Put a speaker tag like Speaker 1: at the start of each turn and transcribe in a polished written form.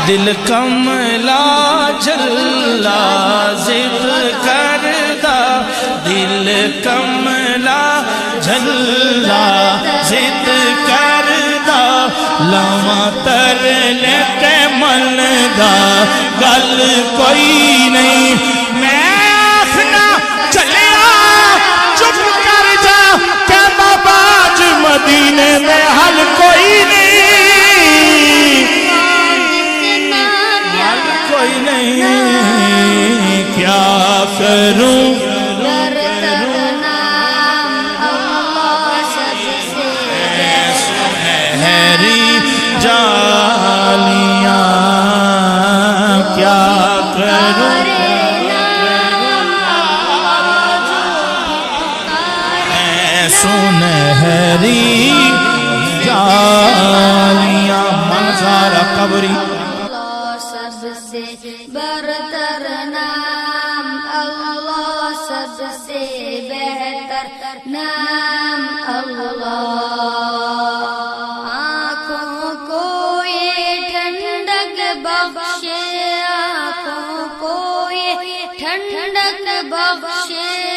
Speaker 1: دل کملا جھلا ضد کردا دل کملا جھلا ضد کردا لاواں ترلے تے من دا گل کوئی نہیں میں آخنا چلیا چپ کر جا کہ بابا آج مدینے میں حل کوئی نہیں کوئی نہیں کیا کروں سنہری جالیاں کیا کروں سنہری جالیاں منظر قبری
Speaker 2: سے برتر نام اللہ سب سے بہتر نام اللہ آنکھوں کو یہ ٹھنڈک بخشے آنکھوں کو یہ ٹھنڈک بخشے